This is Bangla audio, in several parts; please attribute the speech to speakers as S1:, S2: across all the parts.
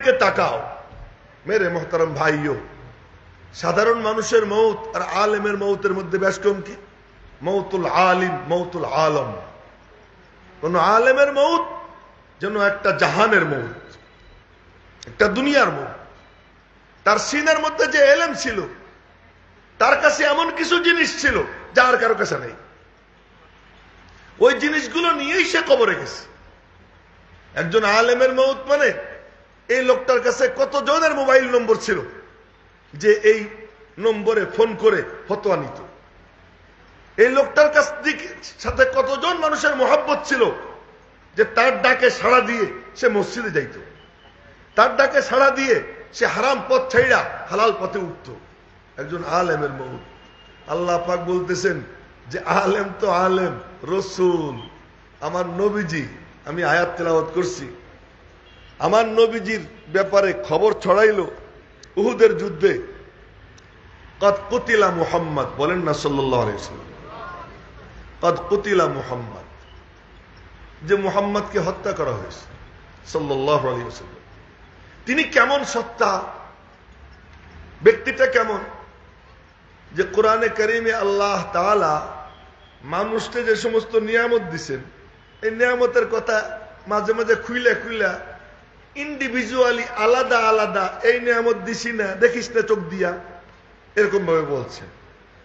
S1: দিকে তাকাও। মেরে মোহতারাম ভাইও, সাধারণ মানুষের মৌত আর আলেমের মৌতের মধ্যে বেশ কম কি? মৌতুল আলিম, মৌতুল আলম। কোন আলেমের মৌত যেন একটা জাহানের মৌত, একটা দুনিয়ার মৌত। তার সিনার মধ্যে যে এলেম ছিল, তার কাছে এমন কিছু জিনিস ছিল যা আর কারো কাছে নেই। ওই জিনিসগুলো নিয়েই সে কবরে গেছে। একজন আলেমের মৌত মানে এই লোকটার কাছে কতজনের মোবাইল নম্বর ছিল যে এই নম্বরে ফোন করে ফতোয়া নিত। এই লোকটার কাছ থেকে সাথে কতজন মানুষের মহব্বত ছিল যে তার ডাকে সাড়া দিয়ে সে মসজিদে যাইত, তার ডাকে সাড়া দিয়ে সে হারাম পথ ছাইড়া হালাল পথে উঠত। একজন আলেমের মৌত। আল্লাহ পাক বলতেছেন যে আলেম তো আলেম, রসুল আমার নবীজি, আমি আয়াত তেলাওয়াত করছি, আমার নবীজির ব্যাপারে খবর ছড়াইল উহুদের যুদ্ধে। কদ কুতিলা মুহাম্মদ, বলেন না সাল্লাল্লাহু আলাইহি ওয়াসাল্লাম, কদ কুতিলা মুহাম্মদ, যে মুহাম্মদকে হত্যা করা হয়েছে সাল্লাল্লাহু আলাইহি ওয়াসাল্লাম। তিনি কেমন সত্তা, ব্যক্তিটা কেমন, যে কোরআনে কারিমে আল্লাহ তাআলা মানুষকে যে সমস্ত নিয়ামত দিচ্ছেন, এই নিয়ামতের কথা মাঝে মাঝে খুইলা খুইলা ইন্ডিভিজুয়ালি আলাদা আলাদা, এই নিয়ামত দিছি না, দেখিস না চোখ দিয়া, এরকম ভাবে বলছেন।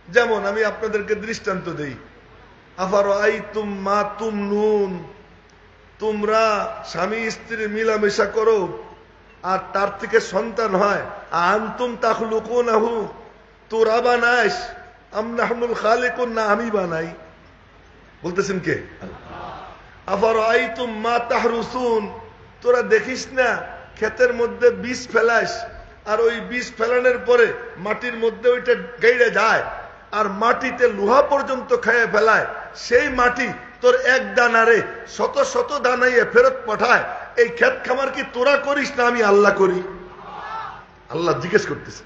S1: যেমন আমি আপনাদেরকে দৃষ্টান্ত দেই, আফারাআইতুম মা তুমনুন, তোমরা স্বামী স্ত্রী মিলামেশা করো আর তার থেকে সন্তান হয়, আনতুম তাখলুকুনাহু, তোরা বানাইস, আম নাহনুল খালিকুন, না আমি বানাই। বলতেছেন কে? আফারাআইতুম মা তাহরুসুন, তোরা দেখিস না ক্ষেতের মধ্যে বীজ ফেলাস, আর ওই বীজ ফেলানোর পরে মাটির মধ্যে ওইটা গাইড়ে যায় আর মাটিতে লোহা পর্যন্ত খেয়ে ফেলায়, সেই মাটি তোর এক দানারে শত শত দানাইয়ে ফেরত পাঠায়। এই ক্ষেত খামার কি তোরা করিস না আমি আল্লাহ করি? আল্লাহ জিজ্ঞেস করতেছে,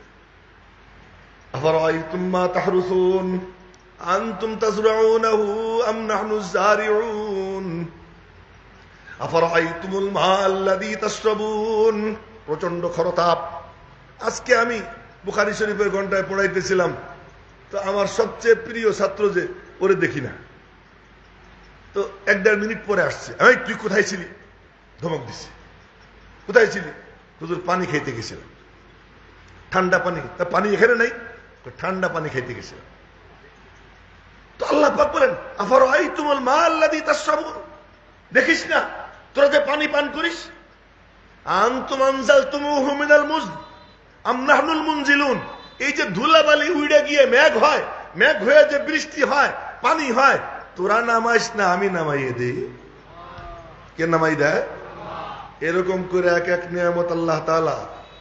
S1: আফারাআইতুম মা তাহরুসুন আনতুম তাজরাউনাহু আম নাহনুজ যারিউন আফারাআইতুমুল মা আল্লাযী তাশরাবুন। প্রচন্ড খরতাপ। আজকে আমি বুখারী শরীফের ঘন্টায় পড়াইতেছিলাম, তো আমার সবচেয়ে প্রিয় ছাত্র যে, ওরে দেখি না, তো 1-1.5 মিনিট পরে আসছে, এই তুই কোথায় ছিলি? ধমক দিছি। কোথায় ছিলি? হুজুর পানি খাইতে গেছিলাম। ঠান্ডা পানি? তা পানি এখানে নাই? ঠান্ডা পানি খাইতে গেছিলাম। তো আল্লাহ পাক বলেন, আফারাআইতুমুল মা আল্লাযী তাশরাবুন, দেখিস না তোরা যে পানি পান করিস, আনতুম আনজালতুমুহু মিনাল মুজন আম নাহনুল মুনজিলুন, এই যে ধুলাবালি উড়ে গিয়ে মেঘ হয়, মেঘ হয়ে যে বৃষ্টি হয়, পানি হয়, তোরা নামাইস না আমি নামাইয়ে দেই? কে নামাই দেয়? এরকম করে এক এক নিয়ামত আল্লাহ তাআলা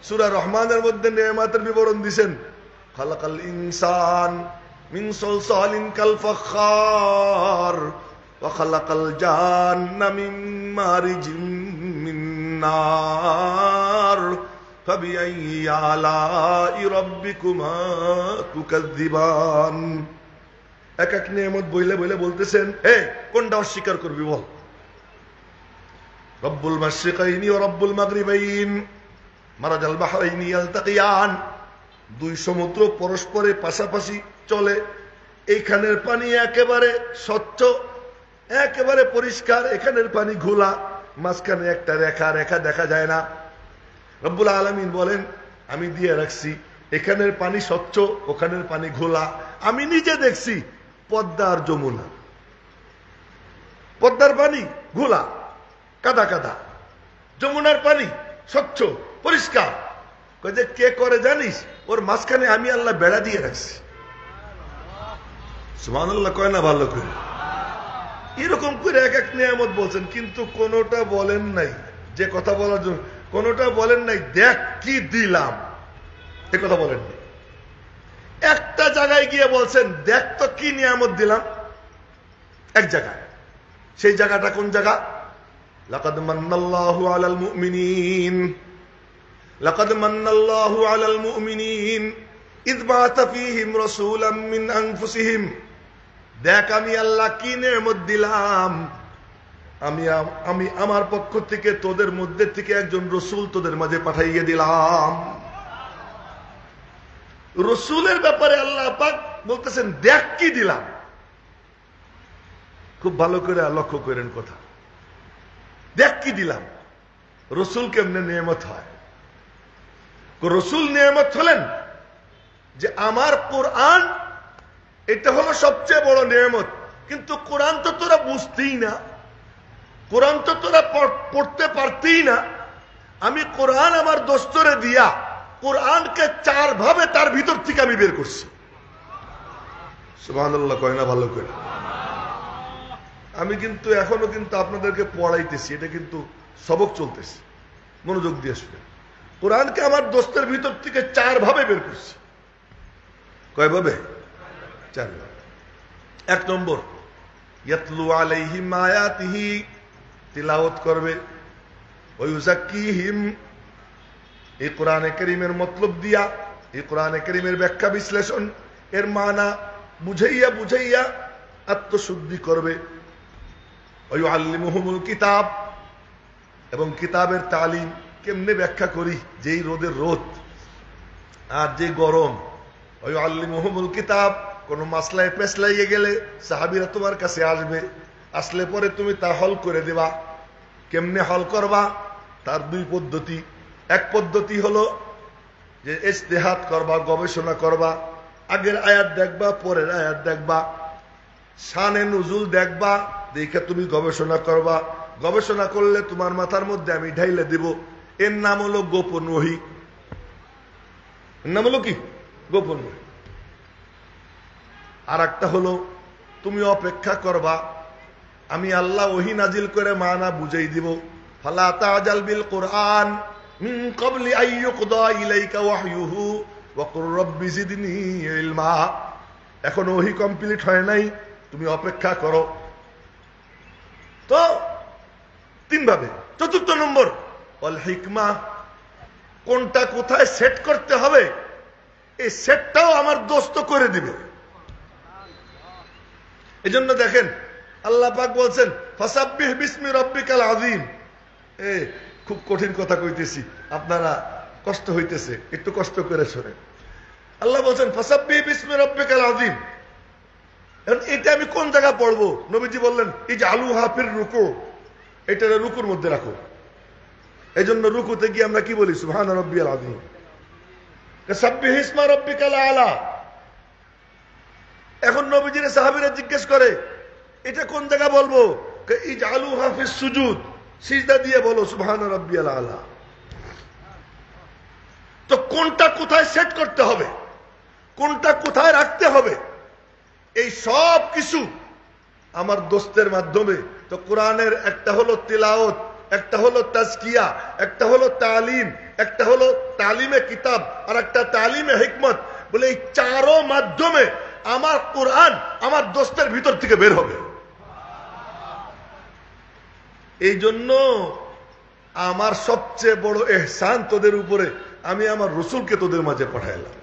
S1: সূরা রহমানের মধ্যে নিয়ামতের বিবরণ দিবেন। খালাকাল ইনসান মিন সালসালিন কাল ফাখার ওয়া খালাকাল জান্না মিন মারিজিম মিন নার ফাবিআইয়ি আলাই রাব্বিকুমা তুকাযযিবান। এক এক নিয়ামত বইলে বইলে বলতেছেন, হে কোনটা অস্বীকার করবি বল? রব্বুল মাশরিকাইনি ওয়া রব্বুল মাগরিবাইন মারাজাল বাহরাইনি ইয়ালতাকিয়ান, দুই সমুদ্র পরস্পরে পাশাপাশি চলে, এইখানের পানি একেবারে স্বচ্ছ, একেবারে পরিষ্কার, এখানের পানি ঘোলা, মাঝখানে একটা রেখা, রেখা দেখা যায় না। রব্বুল আলামিন বলেন, আমি দিয়ে রাখছি এখানের পানি স্বচ্ছ, ওখানের পানি ঘোলা। আমি নিজে দেখছি পদ্মা আর যমুনা, পদ্মার পানি ঘোলা কাদা কাদা, যমুনার পানি স্বচ্ছ পরিষ্কার। কে করে জানিস? ওর মাঝখানে আমি আল্লাহ বেড়া দিয়ে রাখছি। সুবহানাল্লাহ কয় না ভালো করে? এরকম করে এক এক নিয়ামত বলছেন, কিন্তু কোনটা বলেন নাই যে কথা বলার জন্য, কোনটা বলেন নাই দেখ কি দিলাম, এ কথা বলেন নাই। একটা জায়গায় গিয়ে বলছেন দেখ তো কি নিয়ামত দিলাম, এক জায়গায়। সেই জায়গাটা কোন জায়গা? লাকাদ মান্নাল্লাহু আলাল মুমিনিন, লাকাদ মান্নাল্লাহু আলাল মুমিনিন ইয বাআসা ফীহিম রাসূলাম মিন আনফুসিহিম। দেখ আমি আল্লাহ কি নিয়ামত দিলাম, আমি আমার পক্ষ থেকে তোদের মধ্যে থেকে একজন রসুল তোদের মাঝে পাঠাইয়ে দিলাম। রসুলের ব্যাপারে আল্লাহ পাক বলতেছেন দেখ কি দিলাম। খুব ভালো করে লক্ষ্য করেন কথা, দেখ কি দিলাম। রসুল কেমনে নিয়ামত হয়? রসুল নিয়ামত হলেন যে আমার কোরআন, এটা হলো সবচেয়ে বড় নিয়ামত। কিন্তু কোরআন তো তোরা বুঝতেই না, কোরআন তো তোরা পড়তে পারতেই না। আমি কোরআন আমার দোস্তরে দিয়া কোরআনকে 4 ভাবে তার ভিতর থেকে আমি বের করছি। সুবহানাল্লাহ কয় না ভালো করে? আমি কিন্তু এখনো কিন্তু আপনাদেরকে পড়াইতেছি, এটা কিন্তু সবক চলতেছে, মনোযোগ দিয়ে শুনে। কোরআনকে আমার দোস্তের ভিতর থেকে 4 ভাবে বের করছি। কয় ভাবে? 4 ভাবে। 1 নম্বর, ইয়াতলু আলাইহিম আয়াতিহি, তিলাওয়াত করবে। ওয়া ইউযাক্কিহিম, এই কোরআনে কারীমের মতলব দিয়া, এই কোরআনে কারীমের ব্যাখ্যা বিশ্লেষণ, এর মানা বুঝাইয়া বুঝাইয়া আত্মশুদ্ধি করবে। ওয়া ইউআল্লিমুহুমুল কিতাব, এবং কিতাবের তালিম কেমনে ব্যাখ্যা করি, যেই রোদের রোদ আর যে গরম। ওয়া ইউআল্লিমুহুমুল কিতাব, কোন মাসলায় পেছলাইয়ে গেলে সাহাবীরা তোমার কাছে আসবে, আসলে পরে তুমি তা হল করে দেবা। কেমনে হল করবা? তার 2 পদ্ধতি। এক পদ্ধতি হলো যে ইজতিহাদ করবা, গবেষণা করবা। আগের আয়াত দেখবা, পরের আয়াত দেখবা, শানে নুজুল দেখবা, দেখে তুমি গবেষণা করবা। গবেষণা করলে তোমার মাথার মধ্যে আমি ঢাইলে দিব। এর নাম হলো গোপন ওহী। এর নাম হলো কি? গোপন ওহী। আর একটা হলো তুমি অপেক্ষা করবা, আমি আল্লাহ ওহী নাজিল করে মানা বুঝাই দিব। ফালা তাজাল বিল কুরআন মিন ক্বাবলি আন ইউকদা ইলাইকা ওয়াহয়ুহু ওয়া কুর রাব্বি জিদনি ইলমা। এখন ওহী কমপ্লিট হয় নাই, তুমি অপেক্ষা করো। তো 3 ভাবে। 4 নম্বর, ওয়াল হিকমা, কোনটা কোথায় সেট করতে হবে এই সেটটাও আমার দোস্ত করে দিবে। এজন্য দেখেন আল্লাহ পাক বলছেন ফাসাব্বিহ বিসমি রাব্বিকাল আযীম। খুব কঠিন কথা কইতেছি, আপনারা কষ্ট হইতেছে, একটু কষ্ট করে শোনেন। আল্লাহ বলছেন ফাসাব্বিহ বিসমি রাব্বিকাল আযীম। এটা আমি কোন জায়গা পড়বো? নবীজি বললেন ইজআলুহা ফির রুকু, এটা রুকুর মধ্যে রাখো। এজন্য রুকুতে গিয়ে আমরা কি বলি? সুবহান রাব্বিয়াল আযীম। সাব্বিহ ইসমা রাব্বিকাল আলা। এখন নবীজির সাহাবীরা জিজ্ঞেস করে এটা কোন জায়গা বলবো? ইজআলুহা ফিস সুজুদ, সিজদা দিয়ে বলো সুবহান রাব্বিয়াল আলা। তো কোনটা কোথায় সেট করতে হবে, কোনটা কোথায় রাখতে হবে, এই সব কিছু আমার দোস্তের মাধ্যমে। তো কোরআনের একটা হলো তিলাওয়াত, একটা হলো তাজকিয়া, একটা হলো তালিম, একটা হলো তালিমে কিতাব, আর একটা তালিমে হিকমত। বলে এই 4 মাধ্যমে আমার কোরআন আমার দোস্তের ভিতর থেকে বের হবে। এই জন্য আমার সবচেয়ে বড় ইহসান তোদের উপরে, আমি আমার রসুলকে তোদের মাঝে পাঠাইলাম।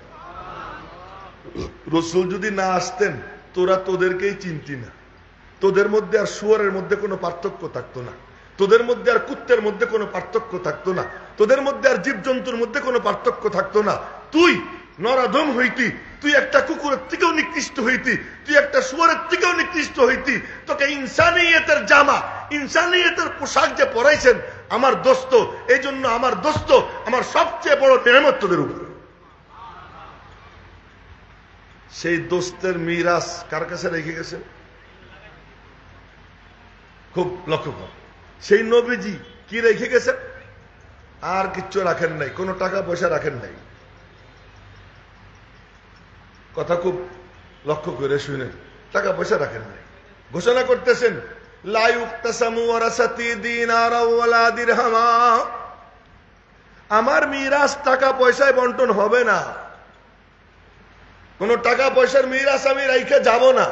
S1: রসুল যদি না আসতেন তোরা তোদেরকেই চিনতি না। তোদের মধ্যে আর শুয়োরের মধ্যে কোনো পার্থক্য থাকতো না, তোদের মধ্যে আর কুত্তের মধ্যে কোনো পার্থক্য থাকতো না, তোদের মধ্যে আর জীবজন্তুর মধ্যে কোনো পার্থক্য থাকতো না। তুই নরাধম হইতি, তুই একটা কুকুরের থেকেও নিকৃষ্ট হইতি, তুই একটা শুয়োরের থেকেও নিকৃষ্ট হইতি। তোকে ইনসানিয়তের জামা, ইনসানিয়তের পোশাক যে পরাইছেন আমার দোস্ত, এই জন্য আমার দোস্ত আমার সবচেয়ে বড় নেয়ামত তোদের উপরে। সেই দোস্তের মিরাস কার কাছে রেখে গেছেন? খুব লক্ষ্য কর, সেই নবীজি কি রেখে গেছেন? আর কিচ্ছু রাখেন নাই, কোনো টাকা পয়সা রাখেন নাই। কথা খুব লক্ষ্য করে শুনেন, টাকা পয়সা রাখেন নাই। ঘোষণা করতেছেন লা ইউকতাসামু ওয়ারাসাতি দিনারা ওয়ালা দিরহামা, আমার মিরাস টাকা পয়সায় বন্টন হবে না। কোন টাকা পয়সার মিরাস আমি রাইখে যাব না,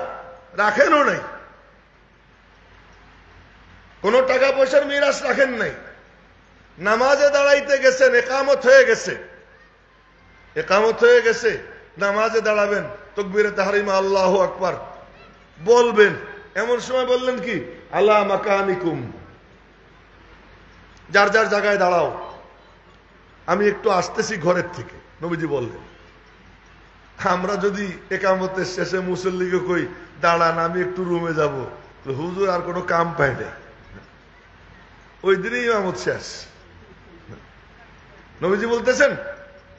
S1: রাখেনও নাই। কোন টাকা পয়সার মিরাস রাখেন নাই। নামাজে দাঁড়াইতে গেছেন, একামত হয়ে গেছে, একামত হয়ে গেছে, নামাজে দাঁড়াবেন, তাকবীরে তাহরিমা আল্লাহু আকবার বলবেন, এমন সময় বললেন কি, আলা মাকানিকুম, যার যার জায়গায় দাঁড়াও, আমি একটু আসতেছি ঘরের থেকে। নবীজি বললেন। আমরা যদি একামতের শেষে মুসল্লিকে কই দাঁড়ান আমি একটু রুমে যাব, হুজুর আর কোনো কাম পাই না, ওই দিনই ইমামত শেষ। নবীজি বলতেছেন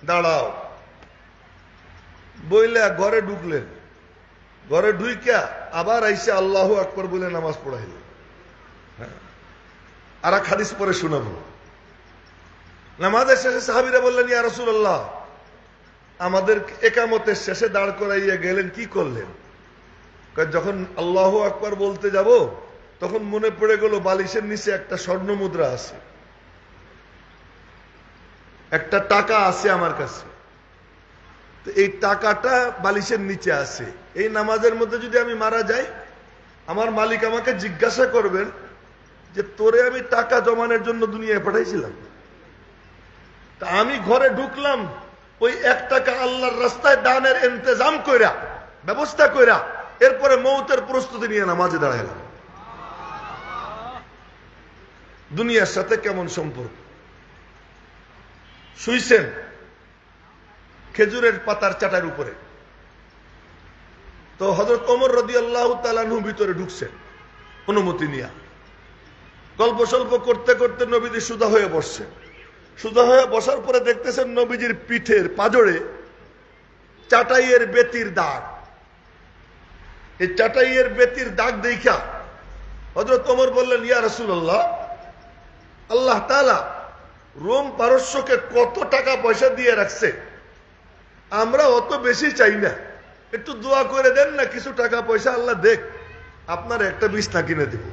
S1: দাঁড়াও, বইলে ঘরে ঢুকলেন। ঘরে ঢুইকা আবার আইসে আল্লাহু আকবার বলে নামাজ পড়াইলেন। আর এক হাদিস পরে শোনাবো। নামাজের শেষে সাহাবীরা বললেন, ইয়া রাসূলুল্লাহ, আমাদের একামতের শেষে দাঁড় করাইয়া গেলেন, কি করলেন? যখন আল্লাহু আকবার বলতে যাব তখন মনে পড়ে গেল বালিশের নিচে একটা স্বর্ণ মুদ্রা আছে, একটা টাকা আছে আমার কাছে। তো এই টাকাটা বালিশের নিচে আছে। এই নামাজের মধ্যে যদি আমি মারা যাই, আমার মালিক আমাকে জিজ্ঞাসা করবেন যে তোরে আমি টাকা জমানোর জন্য দুনিয়ায় পাঠাইছিলাম। তা আমি ঘরে ঢুকলাম, ওই 1 টাকা আল্লাহর রাস্তায় দানের ইন্তজাম কইরা, ব্যবস্থা কইরা, এরপরে মৌতের প্রস্তুতি নিয়ে নামাজে দাঁড়াইলাম। দুনিয়ার সাথে কেমন সম্পর্ক। শুইছেন খেজুরের পাতার চাটার উপরে, তো হযরত ওমর রাদিয়াল্লাহু তাআলা আনহু ভিতরে ঢুকছেন অনুমতি নিয়ে। গল্প সল্প করতে করতে নবীজি সুদা হয়ে বসছেন। সুদা হয়ে বসার পরে দেখতেছেন নবীজির পিঠের পাজরে চাটাইয়ের বেতির দাগ। এই চাটাইয়ের বেতির দাগ দেখা হযরত ওমর বললেন, ইয়া রাসূলুল্লাহ, আল্লাহ তাআলা রোম পারস্যকে কত টাকা পয়সা দিয়ে রাখছে, আমরা অত বেশি চাই না, একটু দোয়া করে দেন না, কিছু টাকা পয়সা আল্লাহ দেখ, আপনার একটা বিছনা কিনে দিব,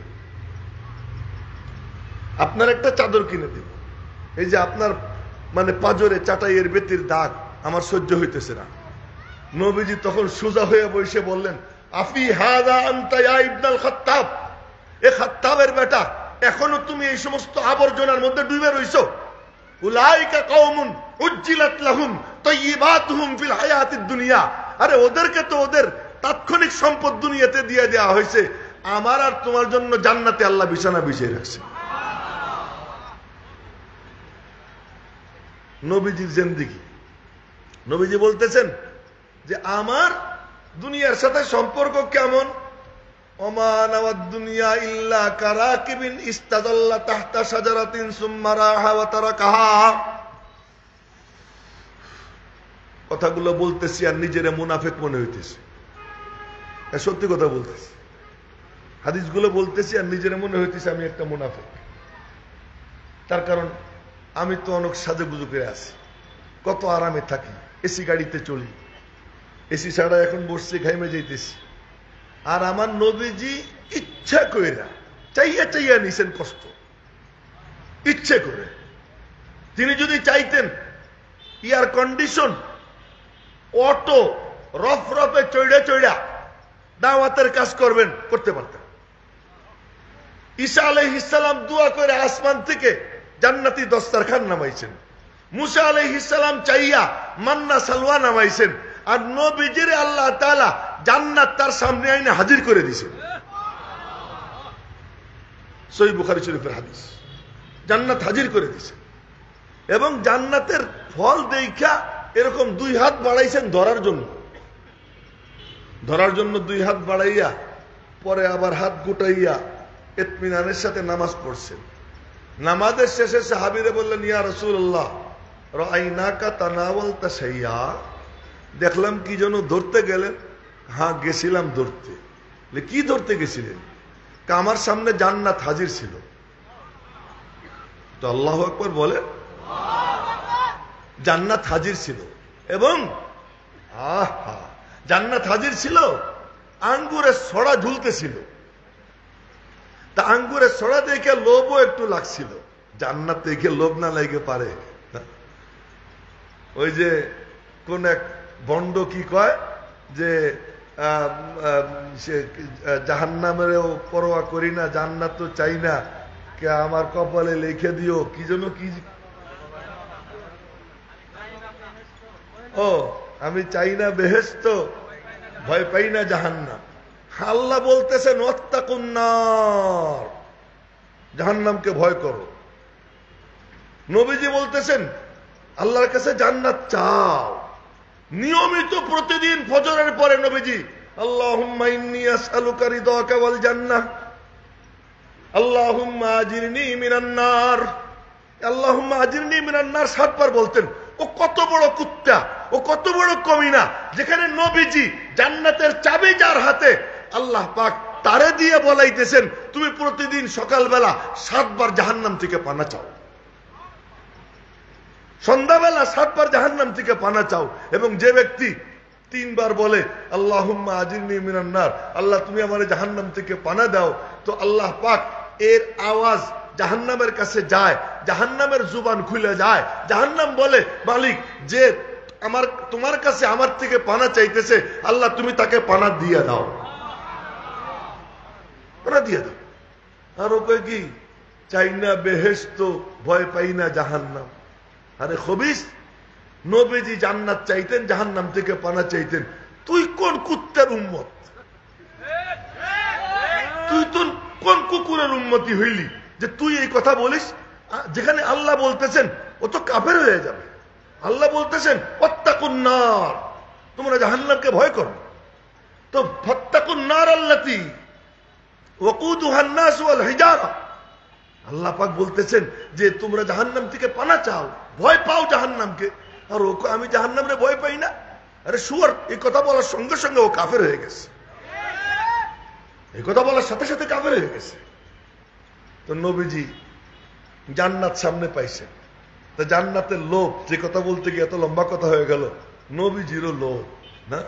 S1: আপনার একটা চাদর কিনে দিব। এই যে আপনার মানে পাজরে চাটাইয়ের বেতির দাগ আমার সহ্য হইতেছে না। নবীজি তখন সোজা হয়ে বসে বললেন, আফি হাযা আনতা ইয়া ইবনুল খাত্তাব, এ খাত্তাবের বেটা, এখনো তুমি এই সমস্ত আবর্জনার মধ্যে ডুবে রইছো। উলাইকা কওমুন উজ্জিলাত লাহুম তাইয়্যিবাতুহুম ফিল হায়াতিদ দুনিয়া, আরে ওদেরকে তো ওদের তাৎক্ষণিক সম্পদ দুনিয়াতে দিয়ে দেওয়া হয়েছে, আমার আর তোমার জন্য জান্নাতে আল্লাহ বিছানা বিছিয়ে রাখছে। নবীজির জিন্দেগি। নবীজি বলতেছেন যে আমার দুনিয়ার সাথে সম্পর্ক কেমন। ওমা নাওয়াদ দুনিয়া ইল্লা কারাকিবিন ইস্তাযাল্লা তাহতা শাজারাতিন সুম্মা রাহা ওয়া তারাকাহা। কথাগুলো বলতেছি আর নিজেরে মুনাফিক মনে হইতেছে, সত্যি কথা বলতেছি। হাদিসগুলো বলতেছি আর নিজেরে মনে হইতেছে আমি একটা মুনাফিক। তার কারণ আমি তো অনেক সাজুগুজু করে আছি, কত আরামে থাকি, এসি গাড়িতে চলি, এসি ছাড়া এখন বসছি ঘাইমে যাইতেছি। আর আমার নবীজি ইচ্ছা কইরা চাইয়া চাইয়া নিছেন কষ্ট, ইচ্ছে করে। তিনি যদি চাইতেন এয়ার কন্ডিশন অটো রফরফে চড়া চড়া দাওয়াতের কাজ করবেন, করতে পারতেন। ঈসা আলাইহিস সালাম দোয়া করে আসমান থেকে জান্নাতি দস্তরখান নামাইছেন। মুসা আলাইহিস সালাম চাইয়া মান্না সালওয়া নামাইছেন। আর নবীজির আল্লাহ তাআলা জান্নাত তার সামনে আইনে হাজির করে দিয়েছেন। সহিহ বুখারী শরীফের হাদিস, জান্নাত হাজির করে দিয়েছেন। এবং জান্নাতের ফল দেখা এরকম 2 হাত বাড়াইছেন ধরার জন্য। ধরার জন্য 2 হাত বাড়াইয়া পরে আবার হাত গুটাইয়া ইতমিনানের সাথে নামাজ পড়ছেন। নামাজের শেষে সাহাবীরা বললেন, ইয়া রাসূলুল্লাহ, রাআইনাকা তানাওয়ালতা শাইয়া, দেখলাম কি যেন ধরতে গেলেন। হ্যাঁ গেছিলাম ধরতে। কি ধরতে গেছিলেন? আমার সামনে জান্নাত হাজির ছিল। তো আল্লাহু আকবার বলেন, জান্নাত হাজির ছিল। এবং আহা, জান্নাত হাজির ছিল, আঙ্গুরের ছড়া ঝুলতেছিল। তা আঙ্গুরের ছড়া দেখে লোভও একটু লাগছিল। জান্নাত দেখে লোভ না লাগে পারে? ওই যে কোন এক বন্ড কি কয় যে জাহান্নামেরও পরোয়া করি না, জান্নাত তো চাই না, কে আমার কপালে লিখে দিও, কি যেন কি, ও আমি চাই না বেহেশত, ভয় পাই না জাহান্নাম। আল্লাহ বলতেছেন ওয়াত্তাকুন নার, জাহান্নামকে ভয় করো। নবীজি বলতেছেন আল্লাহর কাছে জান্নাত চাও। নিয়মিত প্রতিদিন ফজরের পরে নবীজি আল্লাহুম্মা ইন্নী আসআলুকা রিদাকা ওয়াল জান্নাহ, আল্লাহুম্মা আজিরনি মিনান নার, আল্লাহুম্মা আজিরনি মিনান নার 7 বার বলতেন। ও কত বড় কুত্তা, ও কত বড় কমিনা, যেখানে নবীজি জান্নাতের চাবি যার হাতে, আল্লাহ পাক তারে দিয়ে বলাইতেছেন তুমি প্রতিদিন সকালবেলা 7 বার জাহান্নাম থেকে পানা চাও, সন্ধ্যাবেলা 7 বার জাহান্নাম থেকে পানা চাও। এবং যে ব্যক্তি 3 বার বলে আল্লাহুম্মা আজিরনি মিনান নার, আল্লাহ তুমি আমারে জাহান্নাম থেকে পানা দাও, তো আল্লাহ পাক এর আওয়াজ জাহান্নামের কাছে যায়, জাহান্নামের জুবান খুলে যায়। জাহান্নাম বলে মালিক যে তোমার কাছে আমার থেকে পানা চাইতেছে, আল্লাহ তুমি তাকে পানা দিয়ে দাও, পানা দিয়ে দাও। আর ও কয় কি, চাই না বেহেশত, ভয় পাই না জাহান্নাম। আরে খবিস, নবীজি জান্নাত চাইতেন, জাহান্নাম থেকে পানা চাইতেন। তুই কোন কুত্তার উম্মত? তুই তো কোন কুকুরের উম্মতি হইলি যে তুই এই কথা বলিস? যেখানে আল্লাহ বলতেছেন ও তো কাফের হয়ে যাবে। আল্লাহ বলতেছেন ওয়াত্তাকুন নার, তোমরা জাহান্নামকে ভয় করো। তো ফাত্তাকুন নার আল্লাতী ওয়াকুদুহা আন-নাস ওয়াল হিজারা, আল্লাহ পাক বলতেছেন যে তোমরা জাহান্নাম থেকে পানা চাও, ভয় পাও জাহান্নামকে। আর ও আমি জাহান্নামরে ভয় পাই না। আরে শুয়ার, এই কথা বলার সঙ্গে সঙ্গে ও কাফের হয়ে গেছে, এই কথা বলার সাথে সাথে কাফের হয়ে গেছে। তো নবীজি জান্নাত সামনে পাইছেন, তা জান্নাতের লোভ, যে কথা বলতে গিয়ে এত লম্বা কথা হয়ে গেল, নবীজিরও লোভ না,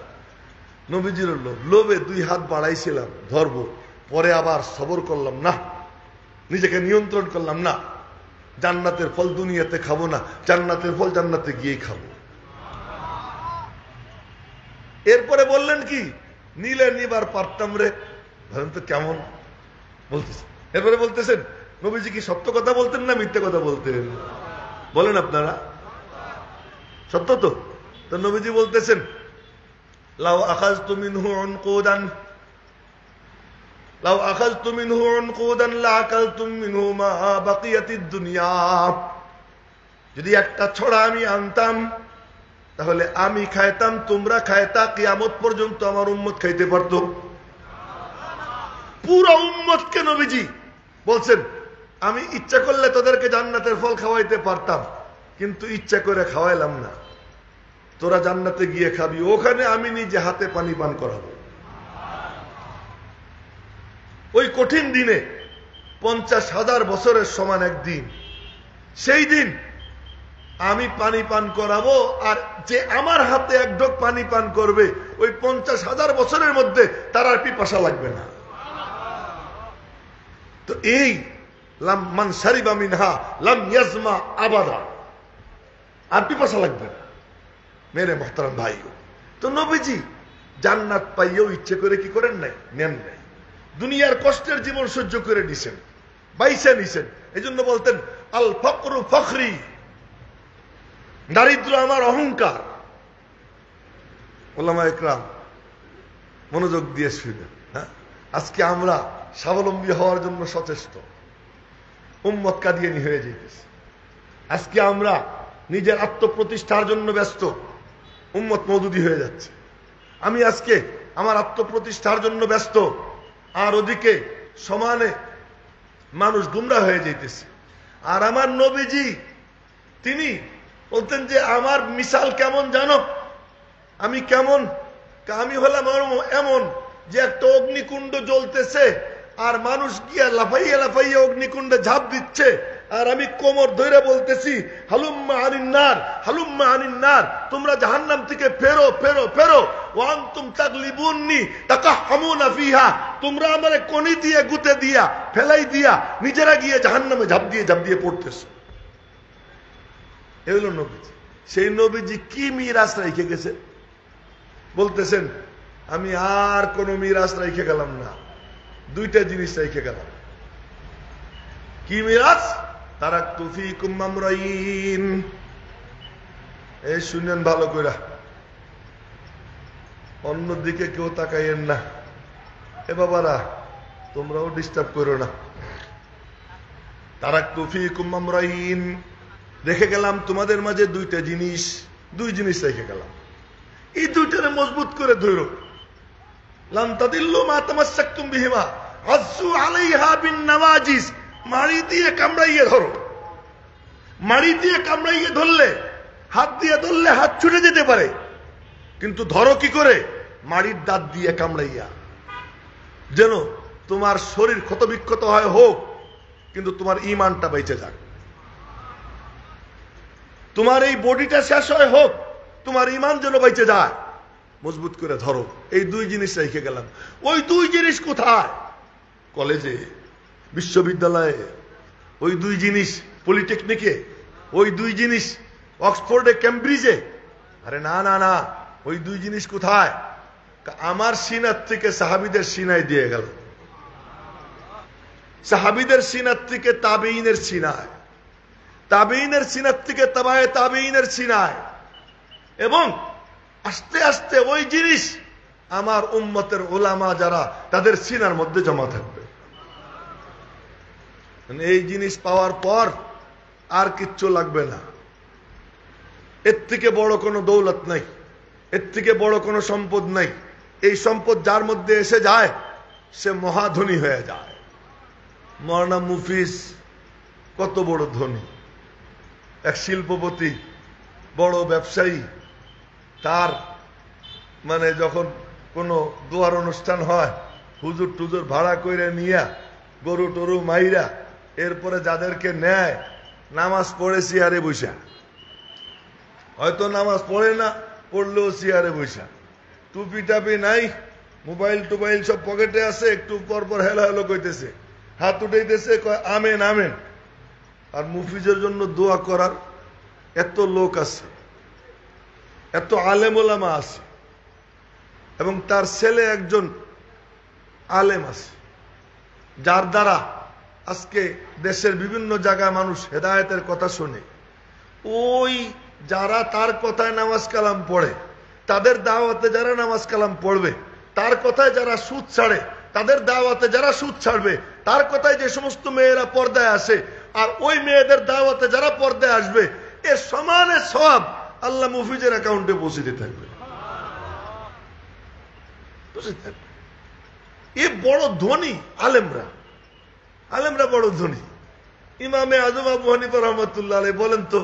S1: নবীজিরও লোভ। লোভে 2 হাত বাড়াইছিলাম ধরবো, পরে আবার সবর করলাম না, নিজেকে নিয়ন্ত্রণ করলাম না। জান্নাতের ফল দুনিয়াতে খাবো না, জান্নাতের ফল জান্নাতে গিয়ে খাবো। এরপরে বললেন কি, নিলে নিবার পারতাম রে, ধরেন তো কেমন বলতেছেন। এরপরে বলতেছেন নবীজি কি সত্য কথা বলতেন না মিথ্যে কথা বলতেন? বলেন আপনারা, সত্য তো? তো নবীজি বলতেছেন লাউ আখাযতু মিনহু উনকুদান, লাউ আখাযতু মিনহু উনকুদান লাআকালতুম মিনহু মা বাকিয়াতিদ দুনিয়া, যদি একটা ছড়া আমি আনতাম তাহলে আমি খাইতাম, তোমরা খাইতা, কিয়ামত পর্যন্ত আমার উম্মত খাইতে পারত। পুরো উম্মতকে নবীজি বলছেন আমি ইচ্ছা করলে তোদেরকে জান্নাতের ফল খাওয়াইতে পারতাম, কিন্তু ইচ্ছা করে খাওয়াইলাম না, তোরা জান্নাতে গিয়ে খাবি, ওখানে আমি নিজে হাতে পানি পান করাবো। ওই কঠিন দিনে 50,000 বছরের সমান একদিন, সেই দিন আমি পানি পান করাবো, আর যে আমার হাতে 1 ঢোক পানি পান করবে ওই 50,000 বছরের মধ্যে তার আর পিপাসা লাগবে না। তো এই মান শারিবা মিনহা লাম ইয়াজমা আবাদা, আর পিপাসা লাগবে না মেরে মুহতারাম ভাই। তো নবীজি জান্নাত পাইয়েও ইচ্ছে করে কি করেন নাই, নেন নাই। দুনিয়ার কষ্টের জীবন সহ্য করে নিছেন, বাইসা নিছেন। এই জন্য বলতেন আল ফকরু ফখরি, দারিদ্র আমার অহংকার। ওলামা ইকরাম মনোযোগ দিয়ে শুনেন। হ্যাঁ, আজকে আমরা স্বাবলম্বী হওয়ার জন্য সচেষ্ট, উম্মত কাদিয়ানী হয়ে যেতেছে। আজকে আমরা নিজের আত্মপ্রতিষ্ঠার জন্য ব্যস্ত, উম্মত মওদুদি হয়ে যাচ্ছে। আমি আজকে আমার আত্মপ্রতিষ্ঠার জন্য ব্যস্ত, আর ওদিকে সমানে মানুষ গুমরা হয়ে যেতেছে। আর আমার নবীজি তিনি বলতেন যে আমার মিসাল কেমন জানো, আমি কেমন, আমি হলাম এমন যে একটা অগ্নিকুণ্ড জ্বলতেছে, আর মানুষ গিয়া লাফাইয়া লাফাইয়া অগ্নিকুণ্ডে ঝাঁপ দিচ্ছে, আর আমি কোমর ধরে বলতেছি হালুম্মা আনিন নার, হালুম্মা আনিন নার, তোমরা জাহান্নাম থেকে ফেরো ফেরো ফেরো। ওয়ান্তুম তাগলিবুন্নি তাকাহামুনা ফিহা, তোমরা আমারে কনি দিয়ে গুতে দিয়া ফেলাই দিয়া নিজেরা গিয়ে জাহান্নামে ঝাঁপ দিয়ে পড়তেছো। এই হলো নবীজি। সেই নবীজি কি মিরাজ রেখে গেছে? বলতেছেন আমি আর কোন মিরাজ রেখে গেলাম না, 2টা জিনিস রেখে গেলাম। কি মিরাজ? তারাকতু ফীকুম আমরাইন। এই শুনেন ভালো করে, অন্যদিকে কেউ তাকাইয়েন না। এ বাবারা তোমরাও ডিস্টার্ব করো না। তারাকতু ফীকুম আমরাইন, রেখে গেলাম তোমাদের মাঝে দুইটা জিনিস, দুই জিনিস রেখে গেলাম, এই দুইটারে মজবুত করে ধরো। লান তাদিল্লু মা তামাসসাকতুম বিহিমা আযু আলাইহা বিন নাওয়াজিস, মাড়ি দিয়ে কামড়াইয়ে ধরো। মাড়ি দিয়ে কামড়াইয়ে ধরলে, হাত দিয়ে ধরলে হাত ছুটে যেতে পারে, কিন্তু ধরো কি করে? মাড়ির দাঁত দিয়ে কামড়াইয়া, যেন তোমার শরীর ক্ষতবিক্ষত হয় হোক, কিন্তু তোমার ঈমানটা বেঁচে যাক। তোমার এই বডিটা শেষ হয় হোক, তোমার ঈমান যেন বেঁচে যায়। মজবুত করে ধরো। এই দুই জিনিস রেখে গেলাম। ওই দুই জিনিস কোথায়? কলেজে, বিশ্ববিদ্যালয়ে ওই দুই জিনিস, পলিটেকনিকে ওই দুই জিনিস, অক্সফোর্ডে, ক্যামব্রিজে। আরে না না না, ওই দুই জিনিস কোথায়? আমার সিনার থেকে সাহাবীদের সিনায় দিয়ে গেল, সাহাবীদের সিনার থেকে তাবেঈনের সিনায়, তাবেঈনের সিনার থেকে তাবায়ে তাবেঈনের সিনায়, এবং আস্তে আস্তে ওই জিনিস আমার উম্মতের উলামা যারা, তাদের সিনার মধ্যে জমা থাকবে। এই জিনিস পাওয়ার পর আর কিচ্ছু লাগবে না। এর থেকে বড় কোনো দৌলত নাই, এর থেকে বড় কোনো সম্পদ নাই। এই সম্পদ যার মধ্যে এসে যায় সে মহাধনী হয়ে যায়। মওলানা মুফিজ কত বড় ধনী, এক শিল্পপতি, বড় ব্যবসায়ী। তার মানে যখন কোনো দোয়ার অনুষ্ঠান হয়, হুজুর টুজুর ভাড়া করে নিয়া, গরু টরু মাইরা, এরপরে যাদেরকে নেয়, নামাজ পড়ে চেয়ারে বসা, হয়তো নামাজ পড়ে না, পড়লেও চেয়ারে বসা, টুপি টাপি নাই, মোবাইল টোবাইল সব পকেটে আছে, একটু পর পর হেলো হেলো কইতেছে, হাত উঠাইতেছে, কয় আমেন আমেন। আর মুফিজের জন্য দোয়া করার এত লোক আছে, এত আলেম ওলামা আছে, এবং তার ছেলে একজন আলেম আছে, যার দ্বারা আজকে দেশের বিভিন্ন জায়গায় মানুষ হেদায়েতের কথা শোনে। ওই যারা তার কথায় নামাজ কালাম পড়ে, তাদের দাওয়াতে যারা নামাজ কালাম পড়বে, তার কথায় যারা সুদ ছাড়ে, তাদের দাওয়াতে যারা সুদ ছাড়বে, তার কথায় যে সমস্ত মেয়েরা পর্দায় আসে, আর ওই মেয়েদের দাওয়াতে যারা পর্দায় আসবে, এর সমানে সওয়াব আল্লাহ মুফিজের অ্যাকাউন্টে পৌঁছে থাকবে। এ বড় ধনী আলেমরা, আলেমরা বড় ধনী। ইমামে আজম আবু হানিফা রহমাতুল্লাহ আলাইহি বলেন তো,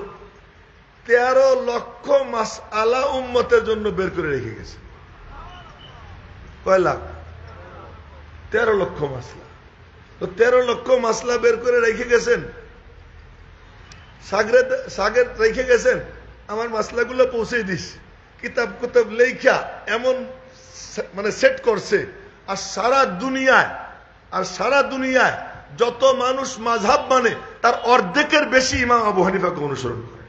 S1: 13 লক্ষ মাসআলা উম্মতের জন্য বের করে রেখে গেছে। কয় লাখ? 13 লক্ষ মাসলা। তো 13 লক্ষ মাসলা বের করে রেখে গেছেন, সাগের রেখে গেছেন, আমার মাসলাগুলো পৌঁছে দিস, কিতাব কুতাব লেখা এমন মানে সেট করছে। আর সারা দুনিয়ায় যত মানুষ মাযহাব মানে, তার অর্ধেকের বেশি ইমাম আবু হানিফাকে অনুসরণ করে।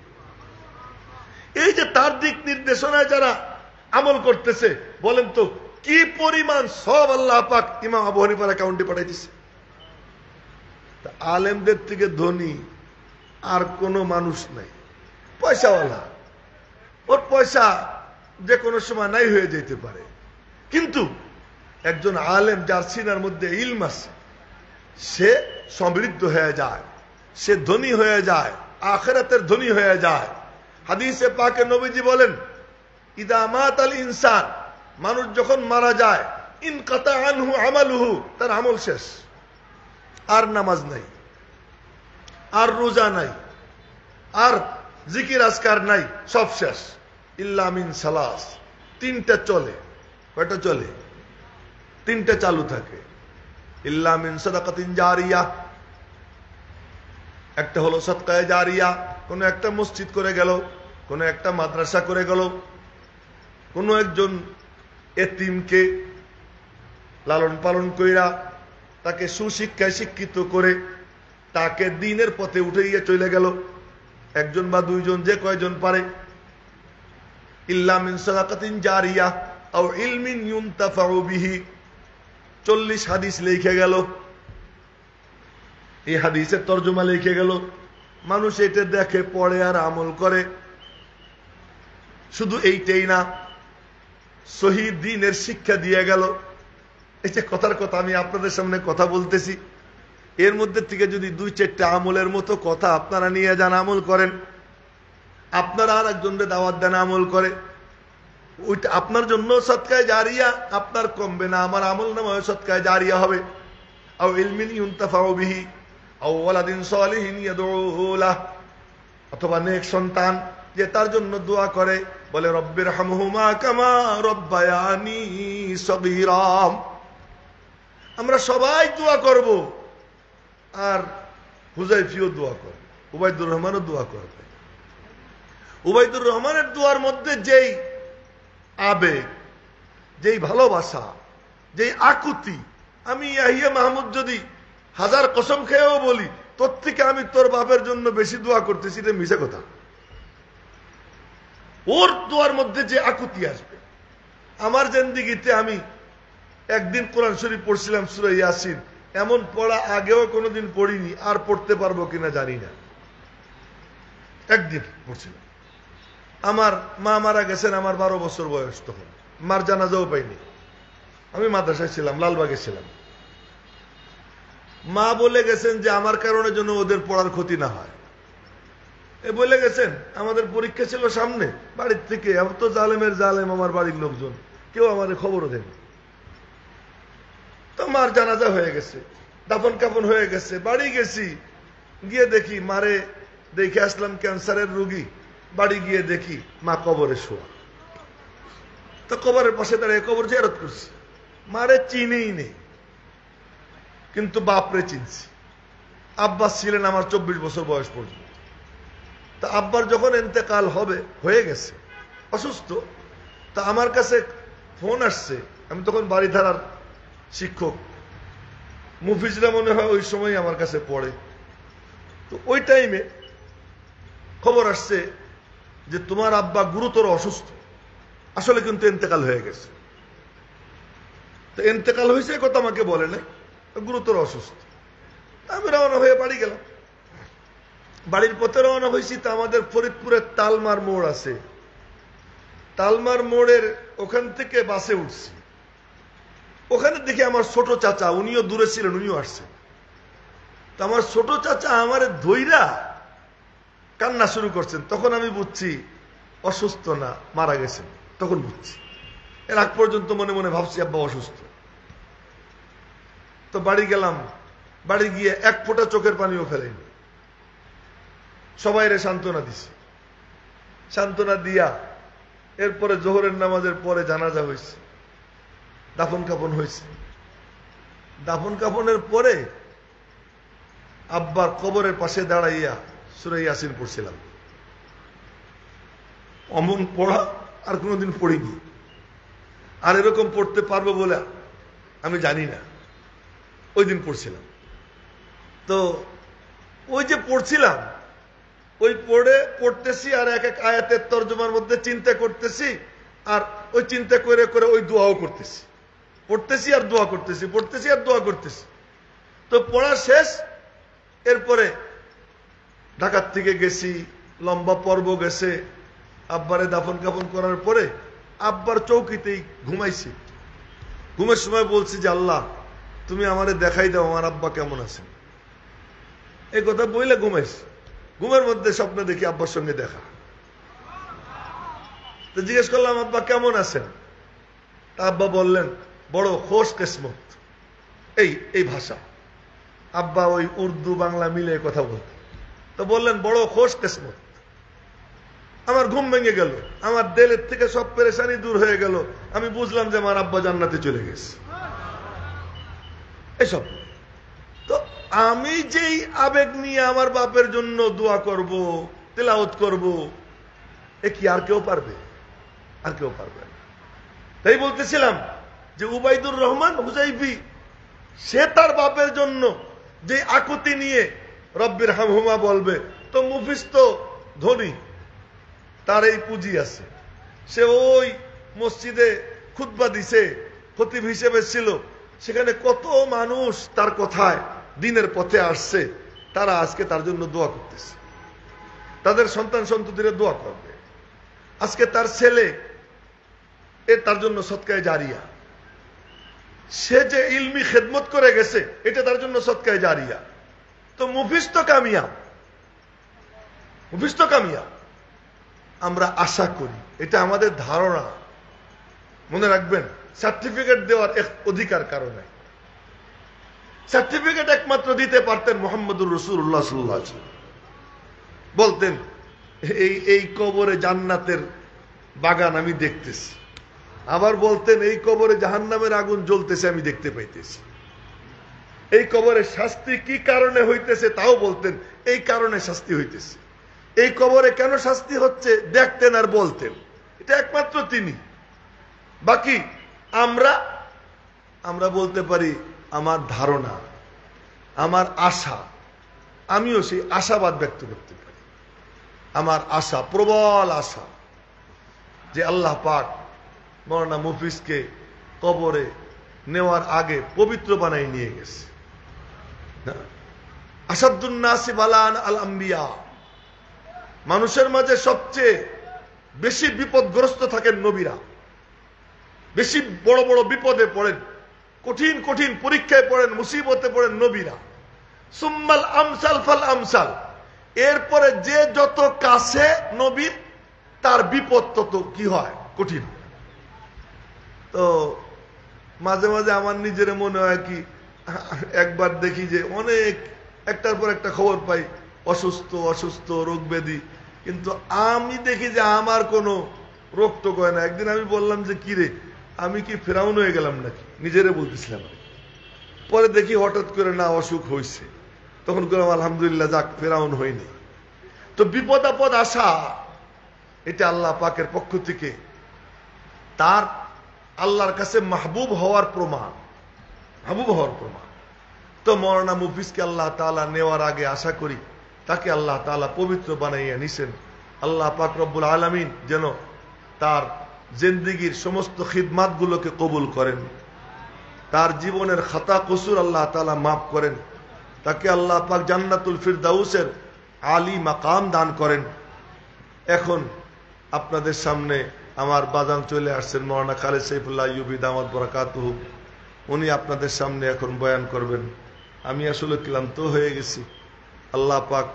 S1: এই যে তার দিক নির্দেশনায় যারা আমল করতেছে, বলেন তো কি পরিমাণ সব আল্লাহ পাক ইমাম আবু হানিফার অ্যাকাউন্টে পাঠাই দিচ্ছে। আলেমদের থেকে ধনী আর কোনো মানুষ নাই। পয়সাওয়ালা, ওর পয়সা যে কোনো সময় নাই হয়ে যেতে পারে, কিন্তু একজন আলেম যার সিনার মধ্যে ইলম আছে, সে সমৃদ্ধ হয়ে যায়, সে ধনী হয়ে যায়, আখিরাতের ধনী হয়ে যায়। হাদিসে পাকে নবীজি বলেন, ইদা মাতাল ইনসান, মানুষ যখন মারা যায়, ইনকাতা আনহু আমালুহু, তার আমল শেষ। আর নামাজ নাই, আর রোজা নাই, আর জিকির আজকার নাই, সব শেষ। ইল্লা মিন সালাস, তিনটা চলে। কয়টা চলে? তিনটা চালু থাকে। ইল্লা মিন সাদাকাতিন জারিয়া, একটা হলো সাদকায়ে জারিয়া, কোন একটা মসজিদ করে গেল, কোন একটা মাদ্রাসা করে গেল, কোন একজন এতিমকে লালন পালন কইরা তাকে সুশিক্ষায় শিক্ষিত করে তাকে দ্বীনের পথে উঠাইয়া চলে গেল, একজন বা দুইজন, যে কয়জন পারে। ইল্লা মিন সাদাকাতিন জারিয়া আও ইলমিন ইউনতাফাউ বিহি, 40 হাদিস লিখে গেল। এই হাদিসের তরজমা লিখে গেল, মানুষ এটা দেখে, পড়ে আর আমল করে। শুধু এইটাই না, সহিহ দ্বীনের শিক্ষা দিয়ে গেল, এই যে কথার কথা আমি আপনাদের সামনে কথা বলতেছি, এর মধ্যে থেকে যদি 2-4টা আমলের মতো কথা আপনারা নিয়ে যান, আমল করেন, আপনারা আর একজনকে দাওয়াত দেন, আমল করে, ওইটা আপনার জন্য সদকায়ে জারিয়া, আপনার কমবে না, আমার আমল নামায় সদকায়ে জারিয়া হবে। আও ইলমিন ইউনতাফাউ বিহি আও ওয়ালাদিন সালিহিন ইয়াদউ লাহ, অথবা নেক সন্তান যে তার জন্য দোয়া করে, বলে রব্বির হামহুমা কামা রব্বায়ানি সগীরা। আমরা সবাই দোয়া করব, আর হুযায়ফিও দোয়া করবে, উবাইদুর রহমানও দোয়া করবে। উবাইদুর রহমানের দোয়ার মধ্যে যেই আবেগ, যেই ভালোবাসা, যেই আকুতি, আমি ইয়াহিয়া মাহমুদ যদি 1000 কসম খেয়েও বলি তোর থেকে আমি তোর বাপের জন্য বেশি দোয়া করতেছি, এটা মিশা কথা। ওর দোয়ার মধ্যে যে আকুতি আসবে। আমার জিন্দেগিতে আমি একদিন কোরআন শরীফ পড়ছিলাম, সূরা ইয়াসিন, এমন পড়া আগেও কোনোদিন পড়িনি, আর পড়তে পারবো কিনা জানি না। একদিন পড়ছিলাম, আমার মা মারা গেছেন, আমার 12 বছর বয়স, তখন মার জানাজাও পাইনি, আমি মাদ্রাসায় ছিলাম, লালবাগে ছিলাম। মা বলে গেছেন যে আমার কারণে যেন ওদের পড়ার ক্ষতি না হয়, এ বলে গেছেন। আমাদের পরীক্ষা ছিল সামনে, বাড়ির থেকে, আমার তো জালেমের জালেম আমার বাড়ির লোকজন, কেউ আমাদের খবরও দেয়নি। তো মার জানাজা হয়ে গেছে, দাফন কাফন হয়ে গেছে, বাড়ি গেছি, গিয়ে দেখি মারে দেখে আসলাম ক্যান্সারের রোগী, বাড়ি গিয়ে দেখি মা কবরে শোয়া। তো কবরের পাশে দাঁড়িয়ে কবর জিয়ারত করছি, মারে চিনেই নেই, কিন্তু বাপরে চিনছি। আব্বাস ছিলেন আমার 24 বছর বয়স পর্যন্ত। তা আব্বার যখন ইন্তেকাল হয়ে গেছে, অসুস্থ, তা আমার কাছে ফোন আসছে। আমি তখন বাড়িধারার শিক্ষক, মুফিজরা মনে হয় ওই সময় আমার কাছে পড়ে। তো ওই টাইমে খবর আসছে যে তোমার আব্বা গুরুতর অসুস্থ, আসলে কিন্তু ইন্তেকাল হয়ে গেছে। তো ইন্তেকাল হয়েছে কথা আমাকে বলে নাই, গুরুতর অসুস্থ। আমি রওনা হয়ে বাড়ি গেলাম। বাড়ির পথে রওনা হয়েছি, তা আমাদের ফরিদপুরের তালমার মোড় আছে, তালমার মোড়ের ওখান থেকে বাসে উঠছি। ওখানে দেখি আমার ছোট চাচা, উনিও দূরে ছিলেন, উনিও আসছেন। তো আমার ছোট চাচা আমার ধৈরা কান্না শুরু করছেন। তখন আমি বুঝছি অসুস্থ না, মারা গেছেন, তখন বুঝছি। এর আগ পর্যন্ত মনে মনে ভাবছি আব্বা অসুস্থ। তো বাড়ি গেলাম, বাড়ি গিয়ে এক ফোঁটা চোখের পানিও ফেলেনি, সবাইরে সান্ত্বনা দিছি। সান্ত্বনা দিয়া এরপরে জোহরের নামাজের পরে জানাজা হয়েছে, দাফন কাফন হয়েছে। দাফন কাফনের পরে আব্বার কবরের পাশে দাঁড়াইয়া সূরা ইয়াসিন পড়ছিলাম। অমন পড়া আর কোনোদিন পড়িনি, আর এরকম পড়তে পারবো বলে আমি জানি না। ওই দিন পড়ছিলাম। তো ওই যে পড়ছিলাম, ওই পড়তেছি, আর এক এক আয়াতের তর্জমার মধ্যে চিন্তা করতেছি, আর ওই চিন্তা করে করে ওই দোয়াও করতেছি, পড়তেছি আর দোয়া করতেছি, পড়তেছি আর দোয়া করতেছি। তো পড়া শেষ, এরপরে ঢাকার থেকে গেছি, লম্বা পর্ব গেছে। আব্বারে দাফন কাফন করার পরে আব্বার চৌকিতেই ঘুমাইছি। ঘুমের সময় বলছি যে আল্লাহ তুমি আমারে দেখাই দাও আমার আব্বা কেমন আছেন। এই কথা বইলে ঘুমাইছি। ঘুমের মধ্যে স্বপ্নে দেখি আব্বার সঙ্গে দেখা। তো জিজ্ঞেস করলাম আব্বা কেমন আছেন? তা আব্বা বললেন বড় খোশ কিসমত। এই ভাষা আব্বা ওই উর্দু বাংলা মিলে কথা বলতেন। তো বললেন বড় খোশ কিসমত। আমার ঘুম ভেঙে গেল, আমার দিলের থেকে সব পেরেশানি দূর হয়ে গেল। আমি বুঝলাম যে আমার আব্বা জান্নাতে চলে গেছে। এসব তো আমি যেই আবেগ নিয়ে আমার বাপের জন্য দোয়া করব, তেলাওয়াত করব, এ কি আর কেউ পারবে? আর কেউ পারবে না। তাই বলতেছিলাম যে উবাইদুর রহমান হুযাইফি সে তার বাপের জন্য যে আকুতি নিয়ে রব্বির হামহুমা বলবে, তো মুফিস তো ধনী, তার এই পুঁজি আছে। সে ওই মসজিদে খুতবা দিছে, খতিব হিসেবে ছিল, সেখানে কত মানুষ তার কথায় দিনের পথে আসছে, তারা আজকে তার জন্য দোয়া করতেছে, তাদের সন্তান সন্ততিরা দোয়া করবে। আজকে তার ছেলে তার জন্য সদকায়ে জারিয়া। সে যে ইলমি খেদমত করে গেছে এটা তার জন্য সদকায়ে জারিয়া। তো মুফিস তো কামিয়াব, মুফিস তো কামিয়াব। আমরা আশা করি, এটা আমাদের ধারণা। মনে রাখবেন, সার্টিফিকেট দেওয়ার এক অধিকার কারণে, সার্টিফিকেট একমাত্র দিতে পারতেন মুহাম্মদুর রাসূলুল্লাহ সাল্লাল্লাহু আলাইহি ওয়াসাল্লাম। বলতেন এই কবরে জান্নাতের বাগান আমি দেখতেছি, আবার বলতেন এই কবরে জাহান্নামের আগুন জ্বলতেছে আমি দেখতে পাইতেছি। এই কবরে শাস্তি কি কারণে হইতেছে তাও বলতেন, এই কারণে শাস্তি হইতেছে। এই কবরে কেন শাস্তি হচ্ছে দেখতেন আর বলতেন। এটা একমাত্র তিনি। বাকি আমরা বলতে পারি আমার ধারণা, আমার আশা, আমিও সেই আশাবাদ ব্যক্ত করতে পারি। আমার আশা, প্রবল আশা, যে আল্লাহ পাক মওলানা মুফিজকে কবরে নেওয়ার আগে পবিত্র বানাই নিয়ে গেছে। আসাদুন নাসি বালান আল আম্বিয়া, মানুষের মাঝে সবচেয়ে বেশি বিপদগ্রস্ত থাকেন নবীরা। বেশি বড় বড় বিপদে পড়েন, কঠিন কঠিন পরীক্ষায় পড়েন, মুসিবতে পড়েন নবীরা। সুম্মাল আমসাল ফাল আমসাল, এরপরে যে যত কাছে নবীর তার বিপদ তত কি হয়, কঠিন। তো মাঝে মাঝে আমার নিজের মনে হয় কি, একবার দেখি যে অনেক একটার পর একটা খবর পাই, অসুস্থ অসুস্থ রোগ ব্যাধি, কিন্তু আমি দেখি যে আমার কোনো রোগ টোক হয় না। একদিন আমি বললাম যে কি রে, আমি কি ফেরাউন হয়ে গেলাম নাকি, নিজেরে বলতেছিলাম। পরে দেখি হঠাৎ করে না অসুখ হয়েছে, তখন করলাম আলহামদুলিল্লাহ, যাক ফেরাউন হয়নি। তো বিপদ আপদ আসা এটা আল্লাহ পাকের পক্ষ থেকে তার আল্লাহর কাছে মাহবুব হওয়ার প্রমাণ, মাহবুব হওয়ার প্রমাণ। তো মওলানা মুফিজকে আল্লাহ তাআলা নেওয়ার আগে আশা করি তাকে আল্লাহ তাআলা পবিত্র বানাইয়া নিছেন। আল্লাহ পাক রব্বুল আলামিন যেন তার জিন্দেগীর সমস্ত খিদমাতগুলোকে কবুল করেন, তার জীবনের খাতা কসুর আল্লাহ তাআলা মাফ করেন, তাকে আল্লাহ পাক জান্নাতুল ফিরদাউসের আলী মাকাম দান করেন। এখন আপনাদের সামনে আমার বাজান চলে আসছেন মওলানা খালেদ সাইফুল্লাহ আইয়ুবী দামাত বরাকাতুহু। উনি আপনাদের সামনে এখন বয়ান করবেন। আমি আসলে ক্লান্ত হয়ে গেছি। আল্লাহ পাক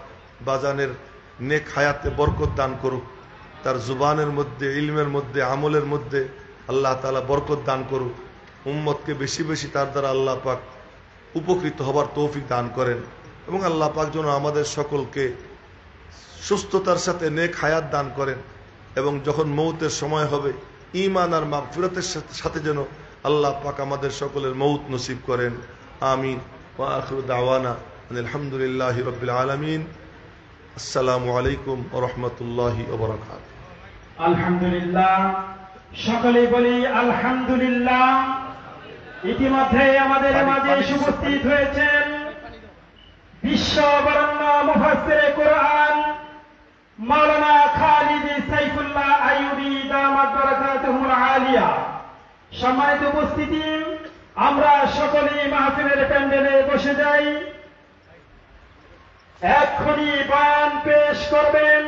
S1: বাজানের নেক হায়াতে বরকত দান করুক, তার জুবানের মধ্যে, ইলমের মধ্যে, আমলের মধ্যে আল্লাহ তাআলা বরকত দান করুক। উম্মতকে বেশি বেশি তার দ্বারা আল্লাহ পাক উপকৃত হবার তৌফিক দান করেন, এবং আল্লাহ পাক যেন আমাদের সকলকে সুস্থতার সাথে নেক হায়াত দান করেন, এবং যখন মৌতের সময় হবে ঈমান আর মাগফিরাতের সাথে যেন আল্লাহ পাক আমাদের সকলের মৌত নসিব করেন। আমিন। ওয়া আখিরু দাওয়ানা আলহামদুলিল্লাহি রাব্বিল আলামিন। আসসালামু আলাইকুম ওয়া রাহমাতুল্লাহি ওয়া বারাকাতুহু।
S2: আলহামদুলিল্লাহ, সকলেই বলি আলহামদুলিল্লাহ। ইতিমধ্যে আমাদের মাঝে উপস্থিত হয়েছেন বিশ্ববরেণ্য মুফাসসিরে কোরআন মাওলানা খালিদ সাইফুল্লাহ আইয়ুবী দামাত বারাকাতুহুল আলিয়া। সম্মানিত উপস্থিতি, আমরা সকলেই মাহফিলের প্যান্ডেলে বসে যাই। এক্ষুনি বয়ান পেশ করবেন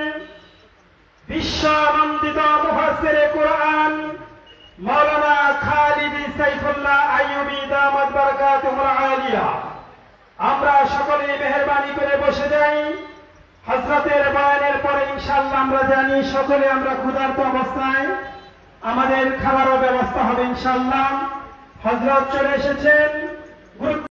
S2: বিশ্বনন্দিত মুফাসসিরে কোরআন মাওলানা খালিদ সাইফুল্লাহ আইয়ুবী দামাত বারাকাতুহুল আলিয়া। আমরা সকলে মেহেরবানি করে বসে যাই। হযরতের বয়ানের পরে ইনশাআল্লাহ আমরা জানি সকলে আমরা ক্ষুধার্ত অবস্থায়, আমাদের খাবারও ব্যবস্থা হবে ইনশাআল্লাহ। হযরত চলে এসেছেন।